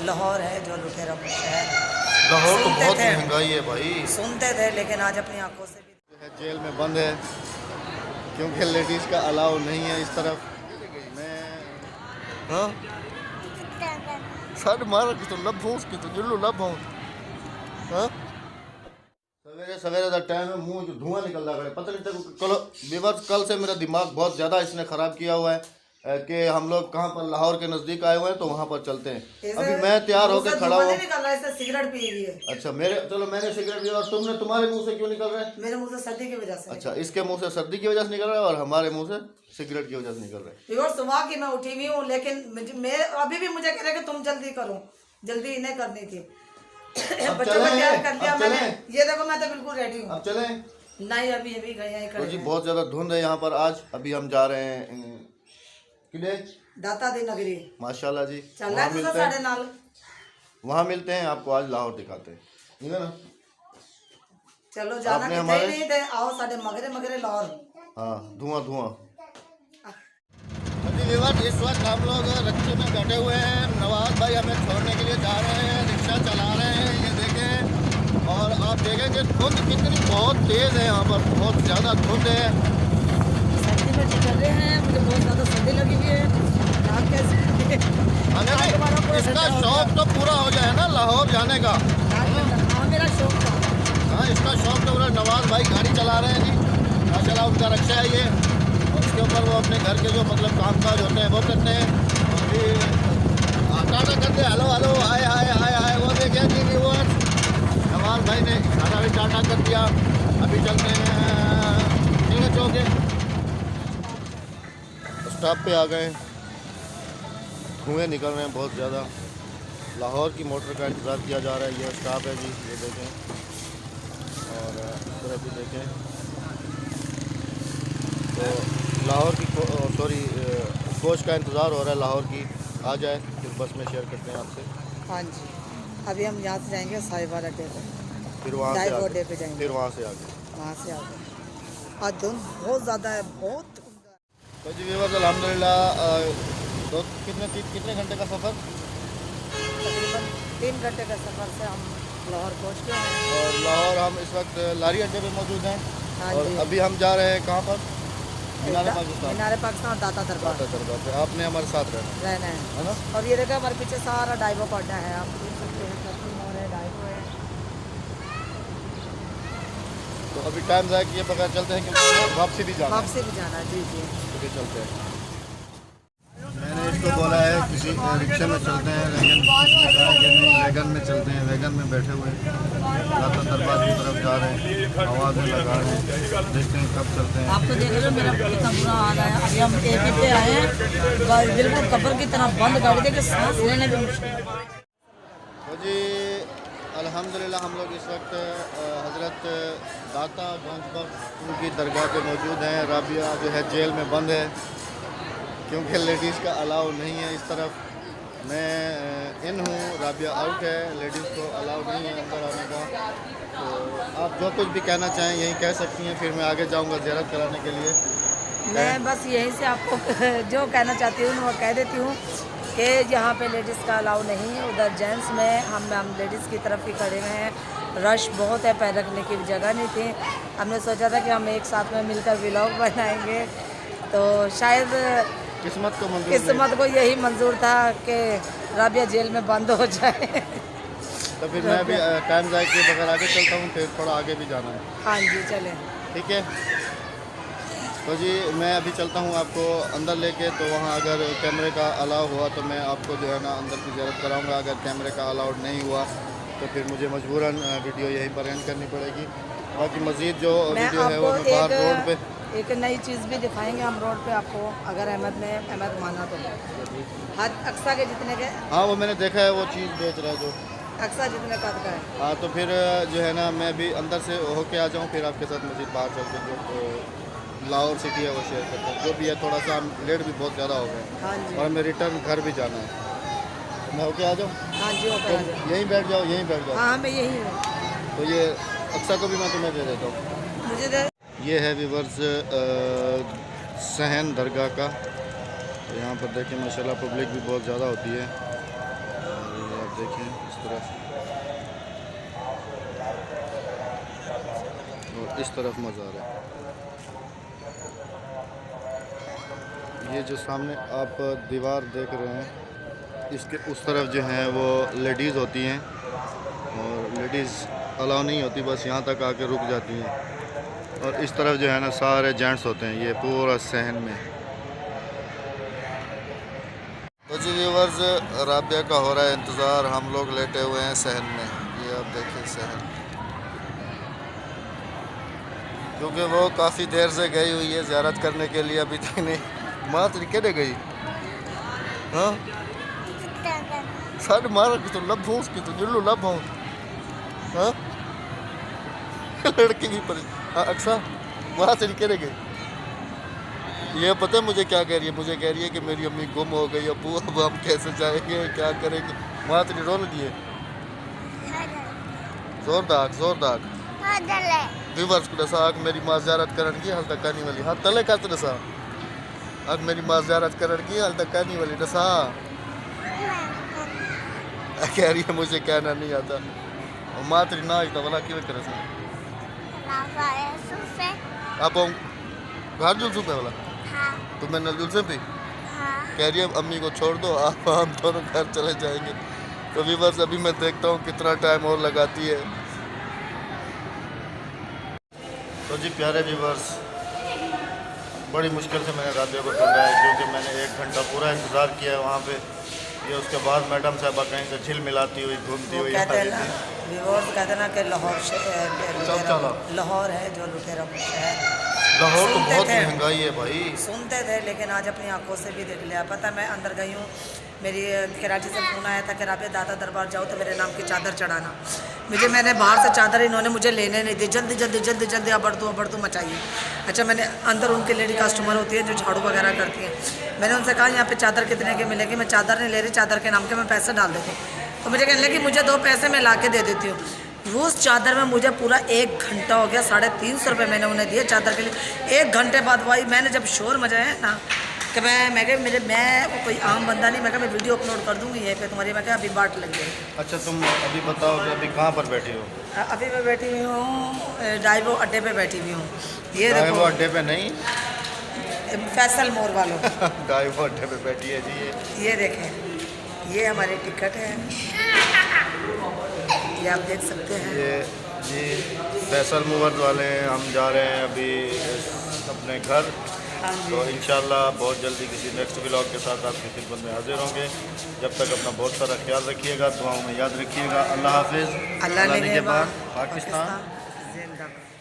लाहौर है जो लुटेरा शहर है। लाहौर तो सुनते बहुत थे महंगाई है भाई। सुनते थे लेकिन आज अपनी आंखों से भी। जो है जेल में बंद है क्योंकि लेडीज़ का अलाउ नहीं है इस तरफ। मैं हाँ साढ़े मारा कि तो लब हूँ उसकी तो जुल्लू लब हूँ। हाँ सवेरे सवेरे का टाइम है, मुंह जो धुआं निकल रहा है पता नहीं तेरे को। कल विवर्स कल से मेरा दिमाग बहुत ज़्यादा इसने ख़राब किया हुआ है कि हम लोग कहाँ पर लाहौर के नज़दीक आए हुए हैं तो वहाँ पर चलते हैं। अभी मैं तैयार होकर खड़ा हूँ। सिगरेट पी रही है। अच्छा मेरे चलो मैंने सिगरेट लिया और तुमने तुम्हारे मुंह से क्यों निकल रहा है? मेरे मुंह से सर्दी की वजह से। अच्छा इसके मुंह से सर्दी की वजह से निकल रहा है और हमारे मुंह से सिगरेट की वजह से निकल रहा है। और सुबह की मैं उठी हुई हूँ लेकिन मैं अभी भी मुझे कह रहे कि तुम जल्दी करो, जल्दी इन्हें करनी थी। बच्चों को तैयार कर दिया मैंने। ये देखो मैं तो बिल्कुल रेडी हूँ। अब चले नहीं अभी अभी गए हैं तो जी बहुत ज़्यादा धुंध है यहाँ पर आज। अभी हम जा रहे हैं किले दाता दी नगरी माशाल्लाह जी। चल रहा है साढ़े नाल वहाँ मिलते हैं आपको आज लाहौर दिखाते हैं ठीक है ना। चलो जाना आपने कितने हमारे नहीं थे आओ साढ़े मगरे मगरे लाहौर। हाँ धुआं धुआं। इस वक्त हम लोग रक्शे में बैठे हुए हैं। नवाज भाई हमें छोड़ने के लिए जा रहे हैं, रिक्शा चला रहे हैं ये देखें। और आप देखें कि धुंध कितनी बहुत तेज़ है यहाँ पर, बहुत ज़्यादा धुंध है। सर्दी में चल रहे हैं, मुझे बहुत ज़्यादा सर्दी लगी हुई है। आप कैसे इसका शौक तो पूरा हो जाए ना लाहौर जाने का। हाँ मेरा शौक था। हाँ इसका शौक तो पूरा। नवाज भाई गाड़ी चला रहे हैं जी माशाल्लाह, उनका रक्षा है ये। और उसके ऊपर वो अपने घर के जो मतलब कामकाज होते हैं वो करते हैं। अभी टाटा करते हैं हेलो हेलो आए आए आए आए वो देखे जी वो नवाज भाई ने खाना भी टाटा कर दिया। अभी चलते हैं टीना चौक स्टॉप पे आ गए। धुएँ निकल रहे हैं बहुत ज़्यादा। लाहौर की मोटर का इंतज़ार किया जा रहा है। ये स्टॉप है जी ये देखें और इस तरह भी देखें तो लाहौर की सॉरी कोच का इंतज़ार हो रहा है लाहौर की। आ जाए फिर बस में शेयर करते हैं आपसे। हाँ जी अभी हम यहाँ से जाएंगे साहिवाल अड्डे पे, फिर वहाँ से अड्डे पे जाएंगे, फिर वहाँ से आगे आज धुंध बहुत ज़्यादा है बहुत। तो जी व्यूअर्स अल्हम्दुलिल्लाह कितने घंटे का सफ़र? तकरीबन 3 घंटे का सफ़र से हम लाहौर पहुँच गए हैं। और लाहौर हम इस वक्त लारी अड्डे पे मौजूद हैं। हाँ और जी। अभी हम जा रहे हैं कहाँ पर? मीनार पाकिस्तान। मीनार पाकिस्तान दाता दरबार पे आपने हमारे साथ रहना है ना। और ये देखा हमारे पीछे सारा डाइवो पड़ना है, आप देख सकते हैं सर्फिंग हो रहा है, डाइवो है। तो अभी टाइम ज़ाया किए बगैर चलते हैं क्योंकि वापसी भी जाना है जी जी। तो चलते हैं। मैंने इसको बोला है किसी रिक्शे में चलते हैं लेकिन वैगन में चलते हैं। वैगन में बैठे हुए दाता दरबार की तरफ जा रहे हैं, आवाज़ें लगा रहे हैं, देखते हैं कब चलते हैं। आपको देख रहे हो मेरा कितना बुरा हाल है। अभी हम एक पे आए हैं बिल्कुल कब्र की तरह बंद गाड़ी देके सांस लेने भी मुश्किल। तो जी अल्हम्दुलिल्लाह हम लोग इस वक्त हज़रत दाता गंज उनकी दरगाह पे मौजूद हैं। राबिया जो है जेल में बंद है क्योंकि लेडीज़ का अलाउ नहीं है इस तरफ। मैं इन हूँ, राबिया आउट है, लेडीज़ को अलाउ नहीं है अंदर आने का। तो आप जो कुछ भी कहना चाहें यही कह सकती हैं, फिर मैं आगे जाऊँगा ज़ियारत कराने के लिए। मैं बस यहीं से आपको जो कहना चाहती हूँ वो कह देती हूँ कि यहाँ पे लेडीज़ का अलाउ नहीं है। उधर जेंट्स में हम लेडीज़ की तरफ ही खड़े हुए हैं। रश बहुत है, पैर रखने की जगह नहीं थी। हमने सोचा था कि हम एक साथ में मिलकर व्लॉग बनाएंगे तो शायद किस्मत को यही मंजूर था कि राबिया जेल में बंद हो जाए। तो फिर मैं भी टाइम ज़ाया किए बगैर आगे चलता हूँ, फिर थोड़ा आगे भी जाना है। हाँ जी चलें ठीक है। तो जी मैं अभी चलता हूँ आपको अंदर लेके। तो वहाँ अगर कैमरे का अलाउ हुआ तो मैं आपको जो है ना अंदर की ज़ियारत कराऊँगा। अगर कैमरे का अलाउड नहीं हुआ तो फिर मुझे मजबूरन वीडियो यहीं पर एंड करनी पड़ेगी। बाकी मज़ीद जो वीडियो है वो मैं बाहर रोड पे एक नई चीज़ भी दिखाएंगे हम रोड पे आपको, अगर अहमद माना तो हद अक्सा के जितने के। हाँ वो मैंने देखा है, वो चीज़ बेच रहा है जो अक्सा जितने कद का है। हाँ तो फिर जो है ना मैं भी अंदर से होके आ जाऊँ, फिर आपके साथ मज़ीद बाहर चल के जो लाहौर सिटी है वो शेयर करते हैं। जो भी है थोड़ा सा लेट भी बहुत ज़्यादा हो गए। हाँ जी। और हमें रिटर्न घर भी जाना है। तो मैं होके आ जाऊँ? हाँ जी होके आ जाओ। यहीं बैठ जाओ, यहीं बैठ जाओ। हाँ मैं यही हूँ। तो ये अक्सा को भी मैं तुम्हें दे देता हूँ। मुझे दे। ये है व्यूअर्स सहन दरगाह का। तो यहाँ पर देखें माशाल्लाह पब्लिक भी बहुत ज़्यादा होती है। और आप इस तरफ मज़ार है। ये जो सामने आप दीवार देख रहे हैं, इसके उस तरफ जो हैं वो लेडीज़ होती हैं और लेडीज़ अलाउ नहीं होती, बस यहाँ तक आके रुक जाती हैं। और इस तरफ जो है ना सारे जेंट्स होते हैं। ये पूरा सहन में। तो जी व्यूवर्स, राबिया का हो रहा है इंतज़ार। हम लोग लेटे हुए हैं सहन में। ये आप देखिए सहन, क्योंकि वो काफ़ी देर से गई हुई है ज़ियारत करने के लिए, अभी तक नहीं। माँ तेरी कहने गई? हाँ साढ़े मारा कि तो लब हूँ उसकी, तो जुल्लू लब हूँ। हाँ लड़की भी पर अक्सा वहाँ से कहने गई। ये पता है मुझे क्या कह रही है? मुझे कह रही है कि मेरी अम्मी गुम हो गई, अबू अब हम कैसे जाएंगे, क्या करेंगे। वहाँ तेरी रो लगी है जोरदार जोरदार। व्यूवर्स को दसा आग मेरी माँ ज़ियारत करन की हाल तक कहनी वाली। हाँ तले का तो दसा आग मेरी माँ ज़ियारत करन की हाल तक कहनी वाली दसा। कह रही है मुझे कहना नहीं आता। और माँ तेरी ना आता वाला क्यों करे सा आप घर जुलसूं पे वाला। तो मैं नल जुलसे पे कह रही है अम्मी को छोड़ दो, आप हम दोनों घर चले जाएंगे। तो व्यूवर्स अभी मैं देखता हूँ कितना टाइम और लगाती है। तो जी प्यारे व्यूवर्स, बड़ी मुश्किल से मैंने राबिया को ढूंढा है, क्योंकि मैंने 1 घंटा पूरा इंतज़ार किया है वहाँ पे। ये उसके बाद मैडम साहबा कहीं से झिल मिलाती हुई घूमती हुई कहते हैं ना व्यूअर्स, कहते हैं ना कि लाहौर है जो लुटेरा शहर। लाहौर तो बहुत थे, महंगाई है भाई। सुनते थे, लेकिन आज अपनी आंखों से भी देख लिया। पता मैं अंदर गई हूँ, मेरी कराची से फ़ोन आया था कि राबिया दादा दरबार जाओ तो मेरे नाम की चादर चढ़ाना। मैंने बाहर से चादर इन्होंने मुझे लेने नहीं दी, जल्दी जल्दी जल्दी जल्दी अबड़ तू मचाइए। अच्छा मैंने अंदर उनकी लेडी कस्टमर होती है जो झाड़ू वगैरह करती हैं, मैंने उनसे कहा यहाँ पे चादर कितने की मिलेगी। मैं चादर नहीं ले रही, चादर के नाम के मैं पैसे डाल देती हूँ। तो मुझे कहने लगी मुझे 2 पैसे मैं ला के दे देती हूँ। उस चादर में मुझे पूरा 1 घंटा हो गया, 350 रुपये मैंने उन्हें दिए चादर के लिए। 1 घंटे बाद भाई मैंने जब शोर मचाया ना कि मैं कोई आम बंदा नहीं, मैं वीडियो अपलोड कर दूँगी यहीं पे तुम्हारी। मैं अभी बाट लग गई। अच्छा तुम अभी बताओ कि अभी कहाँ पर बैठी हो? अभी मैं बैठी हुई हूँ डाइवो अड्डे पे बैठी हुई हूँ। ये डाइवो अड्डे पे नहीं, फैसल मोर वालों डाइवो अड्डे पे बैठी है जी। ये देखें, ये हमारी टिकट है, ये आप देख सकते हैं। ये जी फैसल मूवर्स वाले हैं। हम जा रहे हैं अभी अपने घर। तो इंशाल्लाह बहुत जल्दी किसी नेक्स्ट व्लॉग के साथ आपकी खिदमत में हाजिर होंगे। जब तक अपना बहुत सारा ख्याल रखिएगा, दुआओं में याद रखिएगा। अल्लाह हाफिज़। अल्लाह निगहबान। पाकिस्तान जिंदाबाद।